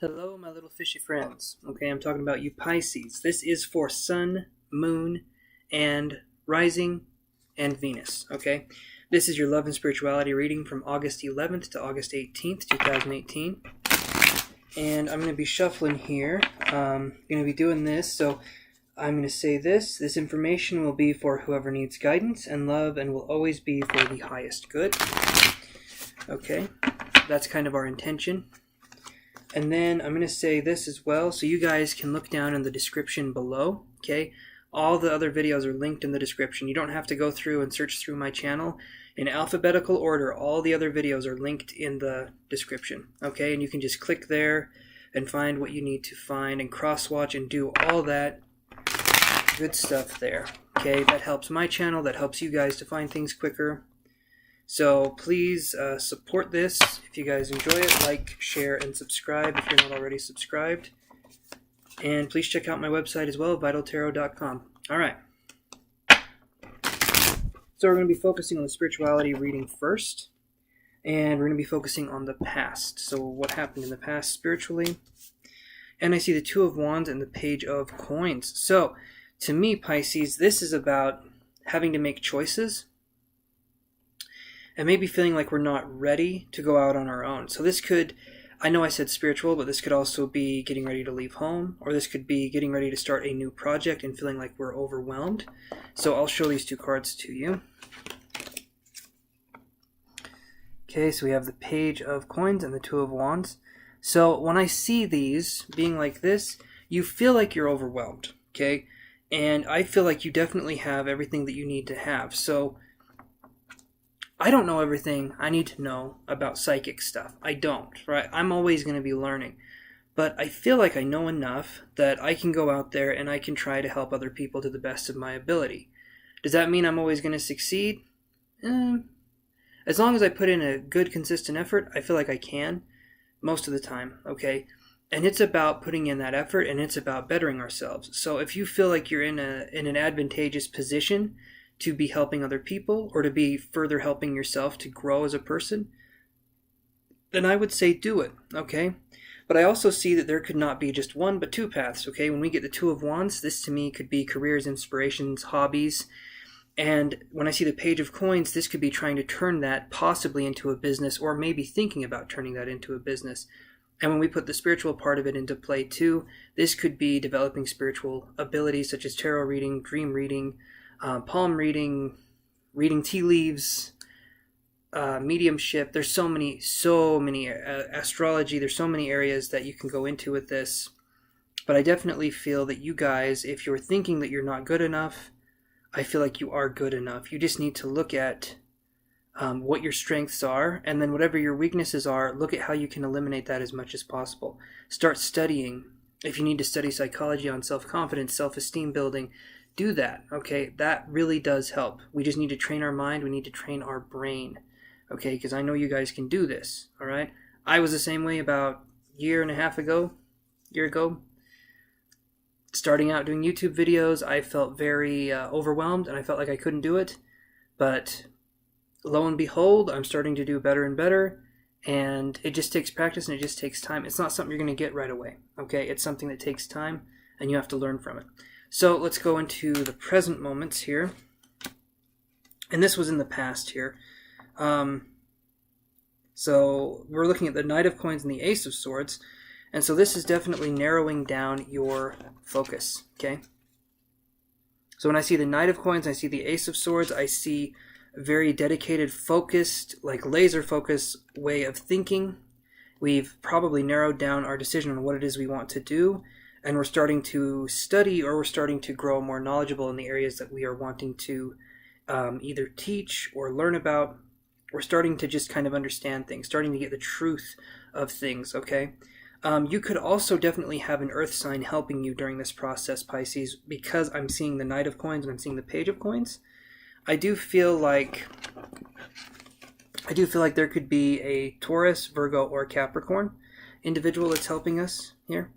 Hello, my little fishy friends. Okay, I'm talking about you Pisces. This is for Sun, Moon, and Rising, and Venus. Okay, this is your love and spirituality reading from August 11th to August 18th, 2018. And I'm going to be shuffling here. I'm going to be doing this, so I'm going to say this. This information will be for whoever needs guidance and love and will always be for the highest good. Okay, that's kind of our intention. And then I'm going to say this as well, so you guys can look down in the description below, okay? All the other videos are linked in the description. You don't have to go through and search through my channel. In alphabetical order, all the other videos are linked in the description, okay? And you can just click there and find what you need to find and cross-watch and do all that good stuff there, okay? That helps my channel. That helps you guys to find things quicker. So please support this. If you guys enjoy it, like, share, and subscribe if you're not already subscribed. And please check out my website as well, vitaltarot.com. All right. So we're going to be focusing on the spirituality reading first. And we're going to be focusing on the past. So what happened in the past spiritually. And I see the Two of Wands and the Page of Coins. So to me, Pisces, this is about having to make choices. And maybe feeling like we're not ready to go out on our own. So this could, I know I said spiritual, but this could also be getting ready to leave home, or this could be getting ready to start a new project and feeling like we're overwhelmed. So I'll show these two cards to you. Okay, so we have the Page of Coins and the Two of Wands. So when I see these being like this, you feel like you're overwhelmed, okay? And I feel like you definitely have everything that you need to have. So I don't know everything I need to know about psychic stuff. I don't, right? I'm always going to be learning. But I feel like I know enough that I can go out there and I can try to help other people to the best of my ability. Does that mean I'm always going to succeed? As long as I put in a good, consistent effort, I feel like I can most of the time, okay? And it's about putting in that effort, and it's about bettering ourselves. So if you feel like you're in an advantageous position to be helping other people or to be further helping yourself to grow as a person, then I would say do it, okay? But I also see that there could not be just one but two paths, okay? When we get the Two of Wands, this to me could be careers, inspirations, hobbies. And when I see the Page of Coins, this could be trying to turn that possibly into a business, or maybe thinking about turning that into a business. And when we put the spiritual part of it into play too, this could be developing spiritual abilities such as tarot reading, dream reading, palm reading, reading tea leaves, mediumship. There's so many astrology. There's so many areas that you can go into with this. But I definitely feel that you guys, if you're thinking that you're not good enough, I feel like you are good enough. You just need to look at what your strengths are, and then whatever your weaknesses are, look at how you can eliminate that as much as possible. Start studying. If you need to study psychology on self-confidence, self-esteem building, do that, okay? That really does help. We just need to train our mind. We need to train our brain, okay? Because I know you guys can do this, all right? I was the same way about a year ago. Starting out doing YouTube videos, I felt very overwhelmed, and I felt like I couldn't do it. But lo and behold, I'm starting to do better and better, and it just takes practice and it just takes time. It's not something you're going to get right away, okay? It's something that takes time, and you have to learn from it. So let's go into the present moments here. And this was in the past here. So we're looking at the Knight of Coins and the Ace of Swords. And so this is definitely narrowing down your focus, okay? So when I see the Knight of Coins, I see the Ace of Swords, I see a very dedicated, focused, like laser focused way of thinking. We've probably narrowed down our decision on what it is we want to do. And we're starting to study, or we're starting to grow more knowledgeable in the areas that we are wanting to either teach or learn about. We're starting to just kind of understand things, starting to get the truth of things, okay? You could also definitely have an earth sign helping you during this process, Pisces, because I'm seeing the Knight of Coins and I'm seeing the Page of Coins. I do feel like there could be a Taurus, Virgo, or Capricorn individual that's helping us here.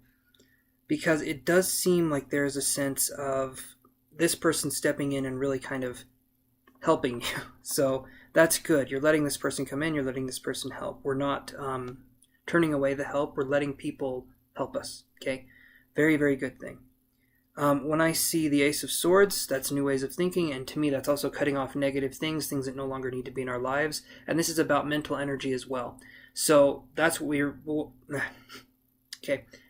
Because it does seem like there's a sense of this person stepping in and really kind of helping you. So that's good. You're letting this person come in. You're letting this person help. We're not turning away the help. We're letting people help us. Okay, very, very good thing. When I see the Ace of Swords, that's new ways of thinking, and to me that's also cutting off negative things that no longer need to be in our lives, and this is about mental energy as well. So that's what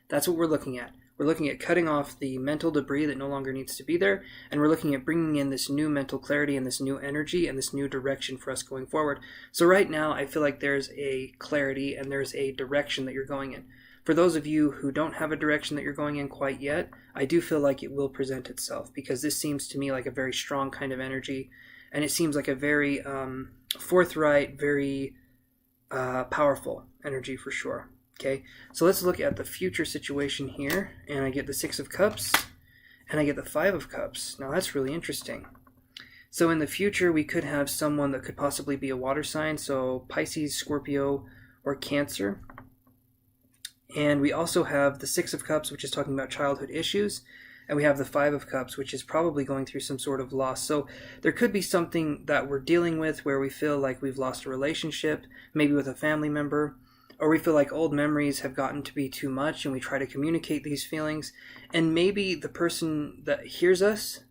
that's what we're looking at. We're looking at cutting off the mental debris that no longer needs to be there, and we're looking at bringing in this new mental clarity and this new energy and this new direction for us going forward. So right now, I feel like there's a clarity and there's a direction that you're going in. For those of you who don't have a direction that you're going in quite yet, I do feel like it will present itself, because this seems to me like a very strong kind of energy, and it seems like a very forthright, very powerful energy for sure. Okay, so let's look at the future situation here, and I get the Six of Cups, and I get the Five of Cups. Now that's really interesting. So in the future, we could have someone that could possibly be a water sign, so Pisces, Scorpio, or Cancer. And we also have the Six of Cups, which is talking about childhood issues, and we have the Five of Cups, which is probably going through some sort of loss. So there could be something that we're dealing with where we feel like we've lost a relationship, maybe with a family member, or we feel like old memories have gotten to be too much, and we try to communicate these feelings, and maybe the person that hears us,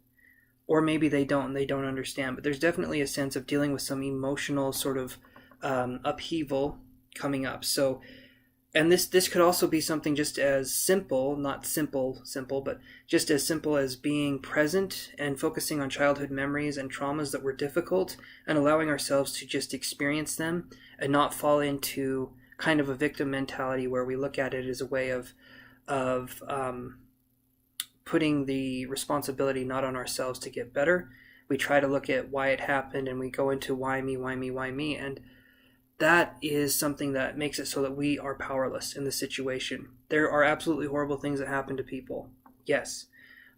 or maybe they don't understand, but there's definitely a sense of dealing with some emotional sort of upheaval coming up. So, and this could also be something just as simple, not simple, but just as simple as being present and focusing on childhood memories and traumas that were difficult, and allowing ourselves to just experience them and not fall into kind of a victim mentality where we look at it as a way of putting the responsibility not on ourselves to get better. We try to look at why it happened, and we go into why me, and that is something that makes it so that we are powerless in the situation. There are absolutely horrible things that happen to people, yes,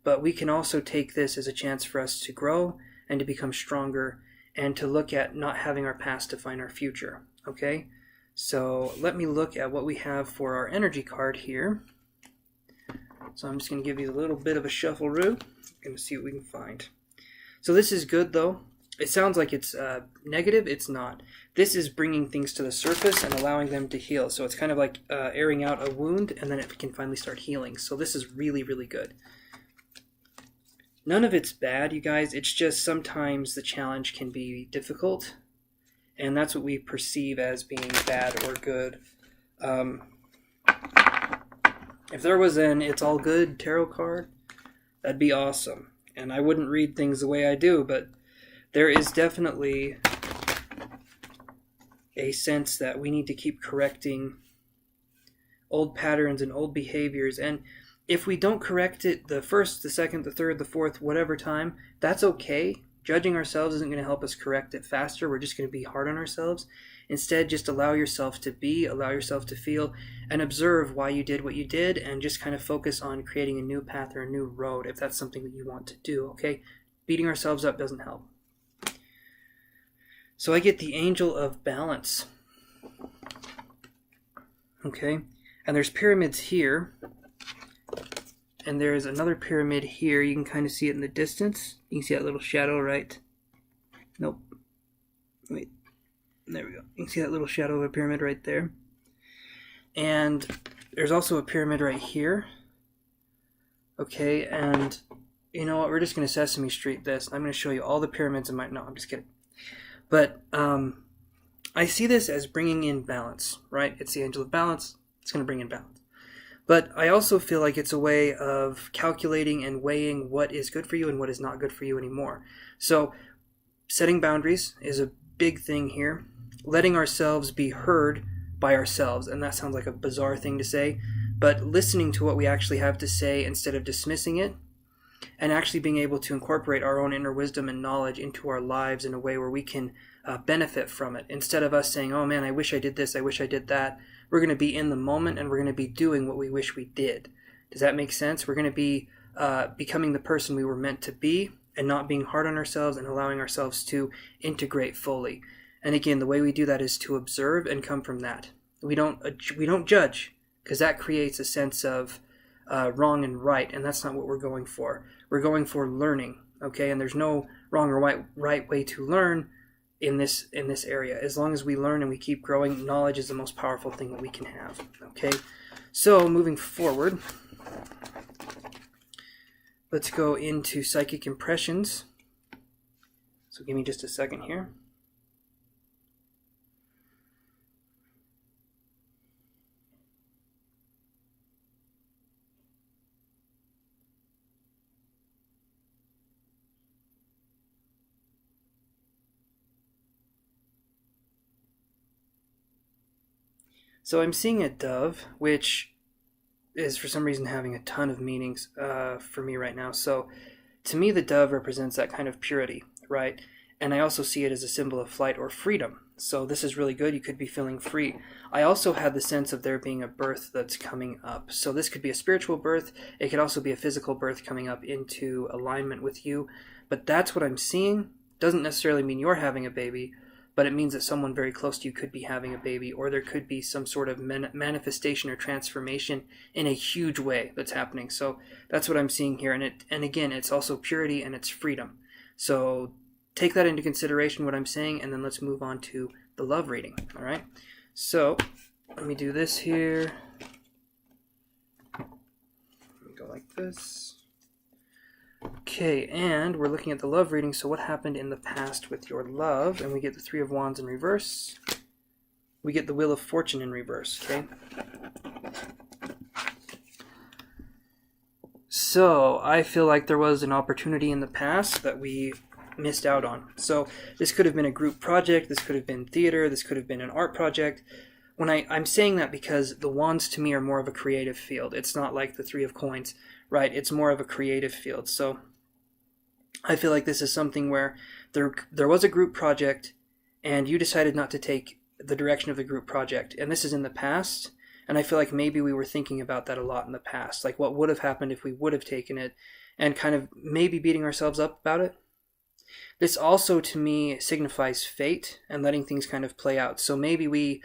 but we can also take this as a chance for us to grow and to become stronger, and to look at not having our past define our future. Okay, so let me look at what we have for our energy card here. So I'm just going to give you a little bit of a shuffle-roo. Going to see what we can find. So this is good, though. It sounds like it's negative. It's not. This is bringing things to the surface and allowing them to heal. So it's kind of like airing out a wound, and then it can finally start healing. So this is really, really good. None of it's bad, you guys. It's just sometimes the challenge can be difficult, and that's what we perceive as being bad or good. If there was an It's All Good tarot card, that'd be awesome. And I wouldn't read things the way I do, but there is definitely a sense that we need to keep correcting old patterns and old behaviors. And if we don't correct it the first, the second, the third, the fourth, whatever time, that's okay. Judging ourselves isn't going to help us correct it faster. We're just going to be hard on ourselves. Instead, just allow yourself to be, allow yourself to feel, and observe why you did what you did, and just kind of focus on creating a new path or a new road if that's something that you want to do, okay? Beating ourselves up doesn't help. So I get the Angel of Balance. Okay? And there's pyramids here. And there's another pyramid here. You can kind of see it in the distance. You can see that little shadow, right? Nope. Wait. There we go. You can see that little shadow of a pyramid right there. And there's also a pyramid right here. Okay, and you know what? We're just going to Sesame Street this. I'm going to show you all the pyramids in my... No, I'm just kidding. But I see this as bringing in balance, right? It's the Angel of Balance. It's going to bring in balance. But I also feel like it's a way of calculating and weighing what is good for you and what is not good for you anymore. So setting boundaries is a big thing here. Letting ourselves be heard by ourselves. And that sounds like a bizarre thing to say. But listening to what we actually have to say instead of dismissing it. And actually being able to incorporate our own inner wisdom and knowledge into our lives in a way where we can benefit from it. Instead of us saying, oh man, I wish I did this, I wish I did that. We're going to be in the moment, and we're going to be doing what we wish we did. Does that make sense? We're going to be becoming the person we were meant to be, and not being hard on ourselves and allowing ourselves to integrate fully. And again, the way we do that is to observe and come from that. We don't judge, because that creates a sense of wrong and right, and that's not what we're going for. We're going for learning, okay? And there's no wrong or right way to learn in this area. As long as we learn and we keep growing, knowledge is the most powerful thing that we can have, okay? So moving forward, let's go into psychic impressions. So give me just a second here. So I'm seeing a dove, which is for some reason having a ton of meanings for me right now. So to me, the dove represents that kind of purity, right? And I also see it as a symbol of flight or freedom. So this is really good. You could be feeling free. I also had the sense of there being a birth that's coming up. So this could be a spiritual birth. It could also be a physical birth coming up into alignment with you. But that's what I'm seeing. Doesn't necessarily mean you're having a baby, but it means that someone very close to you could be having a baby, or there could be some sort of manifestation or transformation in a huge way that's happening. So that's what I'm seeing here. And again, it's also purity and it's freedom. So take that into consideration, what I'm saying, and then let's move on to the love reading. All right. So let me do this here. Let me go like this. Okay, and we're looking at the love reading. So what happened in the past with your love? And we get the Three of Wands in reverse. We get the Wheel of Fortune in reverse, okay? So I feel like there was an opportunity in the past that we missed out on. So this could have been a group project. This could have been theater. This could have been an art project. When I'm saying that because the wands to me are more of a creative field. It's not like the Three of Coins, right? It's more of a creative field. So I feel like this is something where there was a group project and you decided not to take the direction of the group project. And this is in the past. And I feel like maybe we were thinking about that a lot in the past. Like what would have happened if we would have taken it, and kind of maybe beating ourselves up about it. This also to me signifies fate and letting things kind of play out. So maybe we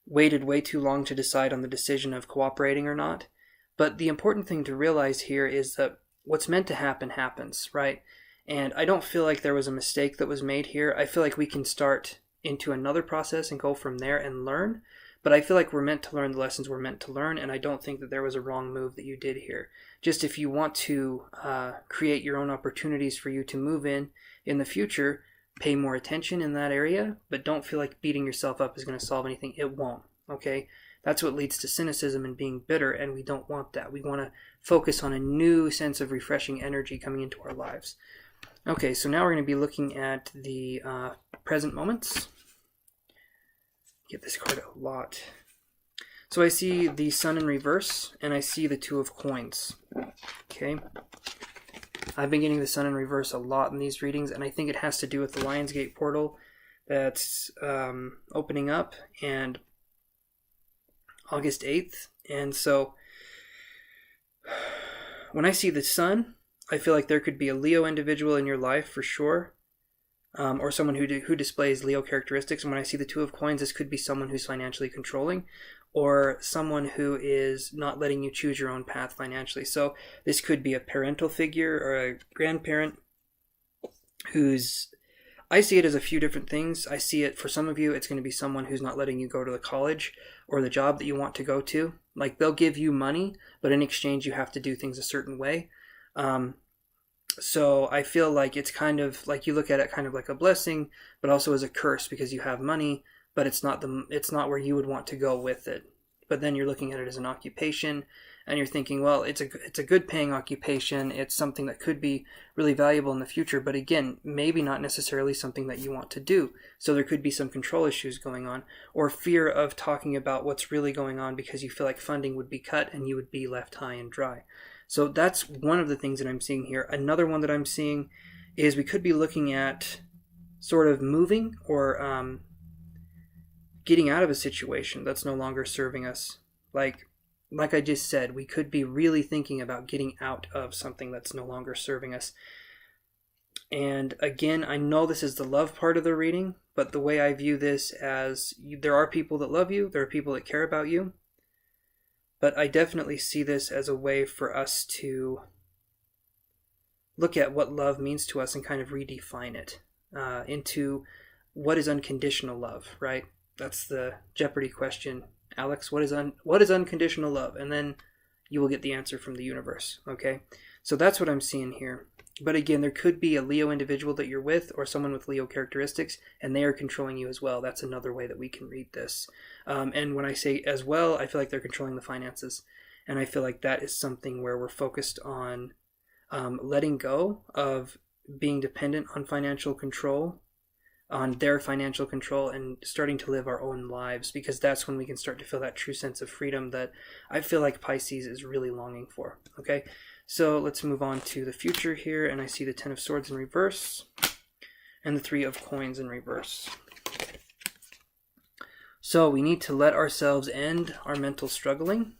waited way too long to decide on the decision of cooperating or not. But the important thing to realize here is that what's meant to happen happens, right? And I don't feel like there was a mistake that was made here. I feel like we can start into another process and go from there and learn. But I feel like we're meant to learn the lessons we're meant to learn, and I don't think that there was a wrong move that you did here. Just if you want to create your own opportunities for you to move in the future, pay more attention in that area, but don't feel like beating yourself up is going to solve anything. It won't, okay? That's what leads to cynicism and being bitter, and we don't want that. We want to focus on a new sense of refreshing energy coming into our lives. Okay, so now we're going to be looking at the present moments. Get this card a lot. So I see the Sun in reverse, and I see the Two of Coins. Okay. I've been getting the Sun in reverse a lot in these readings, and I think it has to do with the Lionsgate portal that's opening up, and August 8th. And so when I see the Sun, I feel like there could be a Leo individual in your life for sure. Or someone who displays Leo characteristics. And when I see the Two of Coins, this could be someone who's financially controlling, or someone who is not letting you choose your own path financially. So this could be a parental figure or a grandparent who's... I see it as a few different things. I see it, for some of you, it's going to be someone who's not letting you go to the college or the job that you want to go to. Like, they'll give you money, but in exchange you have to do things a certain way. So I feel like it's kind of like, you look at it kind of like a blessing, but also as a curse, because you have money, but it's not where you would want to go with it. But then you're looking at it as an occupation, and you're thinking, well, it's a good paying occupation. It's something that could be really valuable in the future, but again, maybe not necessarily something that you want to do. So there could be some control issues going on, or fear of talking about what's really going on because you feel like funding would be cut and you would be left high and dry. So that's one of the things that I'm seeing here. Another one that I'm seeing is we could be looking at sort of moving or getting out of a situation that's no longer serving us. Like I just said, we could be really thinking about getting out of something that's no longer serving us. And again, I know this is the love part of the reading, but the way I view this as there are people that love you, there are people that care about you. But I definitely see this as a way for us to look at what love means to us and kind of redefine it into what is unconditional love, right? That's the Jeopardy question Alex, what is unconditional love? And then you will get the answer from the universe, okay? So that's what I'm seeing here. But again, there could be a Leo individual that you're with or someone with Leo characteristics, and they are controlling you as well. That's another way that we can read this. And when I say as well, I feel like they're controlling the finances. And I feel like that is something where we're focused on letting go of being dependent on financial control, on their financial control, and starting to live our own lives, because that's when we can start to feel that true sense of freedom that I feel like Pisces is really longing for. Okay, so let's move on to the future here, and I see the Ten of Swords in reverse and the Three of Coins in reverse. So we need to let ourselves end our mental struggling.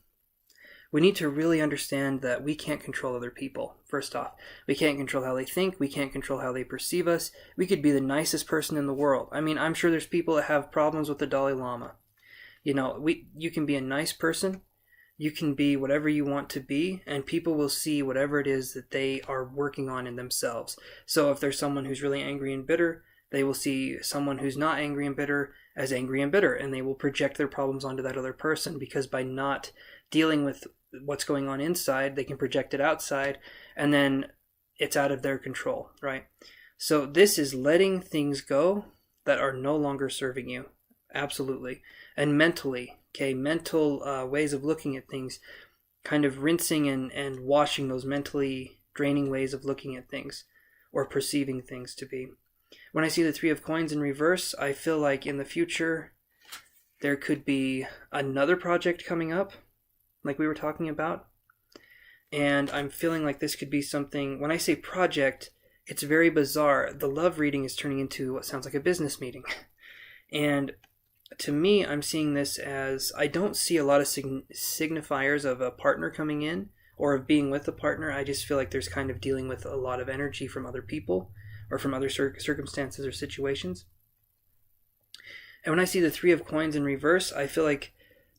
We need to really understand that we can't control other people. First off, we can't control how they think. We can't control how they perceive us. We could be the nicest person in the world. I mean, I'm sure there's people that have problems with the Dalai Lama. You know, you can be a nice person. You can be whatever you want to be, and people will see whatever it is that they are working on in themselves. So if there's someone who's really angry and bitter, they will see someone who's not angry and bitter as angry and bitter, and they will project their problems onto that other person, because by not dealing with what's going on inside, they can project it outside, and then it's out of their control, right? So this is letting things go that are no longer serving you. Absolutely. And mentally, okay, mental ways of looking at things, kind of rinsing and washing those mentally draining ways of looking at things or perceiving things to be. When I see the Three of Coins in reverse, I feel like in the future there could be another project coming up, like we were talking about. And I'm feeling like this could be something, when I say project, it's very bizarre. The love reading is turning into what sounds like a business meeting. And to me, I'm seeing this as, I don't see a lot of signifiers of a partner coming in or of being with a partner. I just feel like there's kind of dealing with a lot of energy from other people or from other circumstances or situations. And when I see the Three of Coins in reverse, I feel like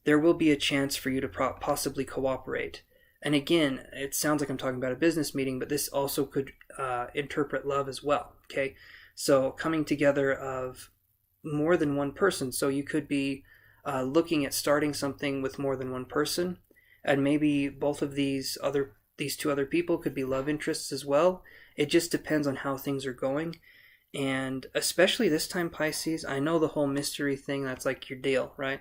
there will be a chance for you to possibly cooperate. And again, it sounds like I'm talking about a business meeting, but this also could interpret love as well, okay? So coming together of more than one person. So you could be looking at starting something with more than one person, and maybe both of these two other people could be love interests as well. It just depends on how things are going. And especially this time, Pisces, I know the whole mystery thing, that's like your deal, right?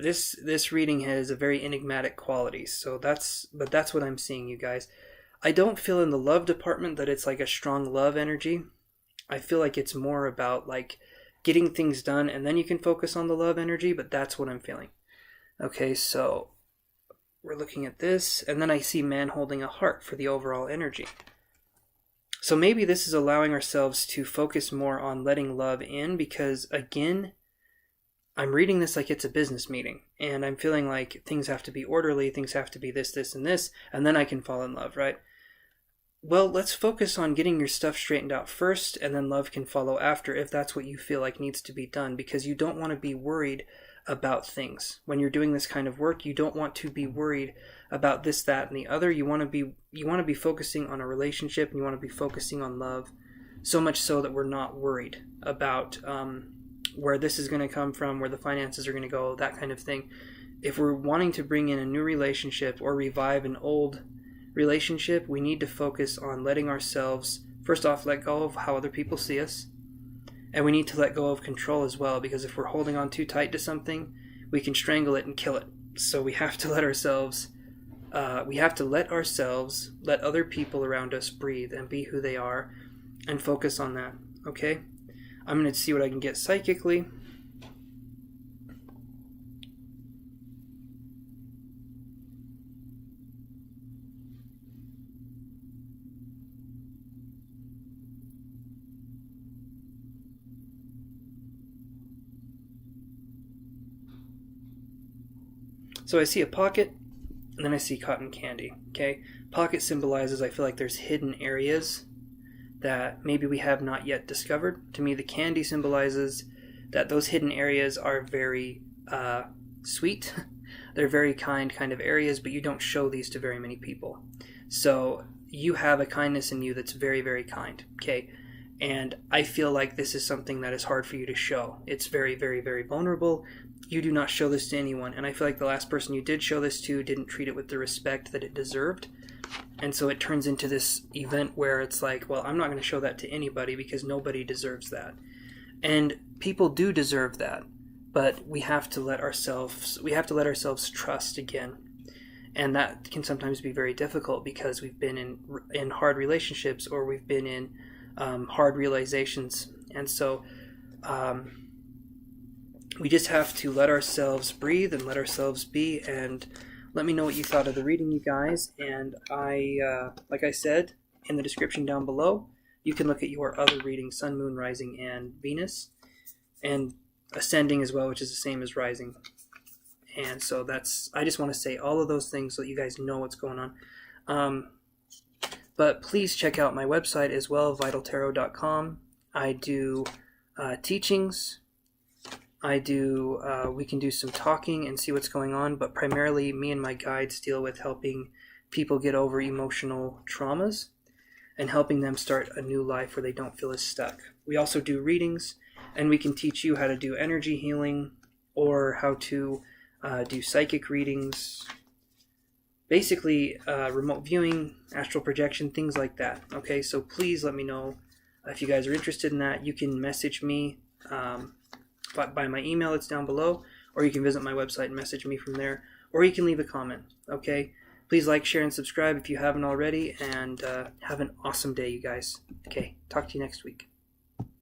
This reading has a very enigmatic quality, so that's what I'm seeing, you guys. I don't feel in the love department that it's like a strong love energy. I feel like it's more about like getting things done, and then you can focus on the love energy, but that's what I'm feeling. Okay, so we're looking at this, and then I see man holding a heart for the overall energy. So maybe this is allowing ourselves to focus more on letting love in, because again, I'm reading this like it's a business meeting, and I'm feeling like things have to be orderly, things have to be this, this, and this, and then I can fall in love, right? Well, let's focus on getting your stuff straightened out first, and then love can follow after if that's what you feel like needs to be done, because you don't want to be worried about things. When you're doing this kind of work, you don't want to be worried about this, that, and the other. You want to be focusing on a relationship, and you want to be focusing on love, so much so that we're not worried about where this is going to come from, where the finances are going to go, that kind of thing. If we're wanting to bring in a new relationship or revive an old relationship, we need to focus on letting ourselves, first off, let go of how other people see us. And we need to let go of control as well, because if we're holding on too tight to something, we can strangle it and kill it. So we have to let let other people around us breathe and be who they are, and focus on that, okay? I'm going to see what I can get psychically. So I see a pocket, and then I see cotton candy, okay? Pocket symbolizes, I feel like there's hidden areas that maybe we have not yet discovered. To me, the candy symbolizes that those hidden areas are very sweet. They're very kind of areas, but you don't show these to very many people. So you have a kindness in you that's very, very kind, okay? And I feel like this is something that is hard for you to show. It's very, very, very vulnerable. You do not show this to anyone. And I feel like the last person you did show this to didn't treat it with the respect that it deserved. And so it turns into this event where it's like, well, I'm not going to show that to anybody because nobody deserves that. And people do deserve that. But we have to let ourselves trust again. And that can sometimes be very difficult because we've been in hard relationships, or we've been in hard realizations. And so we just have to let ourselves breathe and let ourselves be. And let me know what you thought of the reading, you guys. And like I said, in the description down below, you can look at your other readings, Sun, Moon, Rising, and Venus. And Ascending as well, which is the same as Rising. And so I just want to say all of those things so that you guys know what's going on. But please check out my website as well, vitaltarot.com. I do teachings. We can do some talking and see what's going on, but primarily me and my guides deal with helping people get over emotional traumas and helping them start a new life where they don't feel as stuck. We also do readings, and we can teach you how to do energy healing or how to do psychic readings, basically remote viewing, astral projection, things like that. Okay, so please let me know if you guys are interested in that. You can message me by my email, it's down below, or you can visit my website and message me from there, or you can leave a comment. Okay, please like, share, and subscribe if you haven't already, and have an awesome day, you guys. Okay, talk to you next week.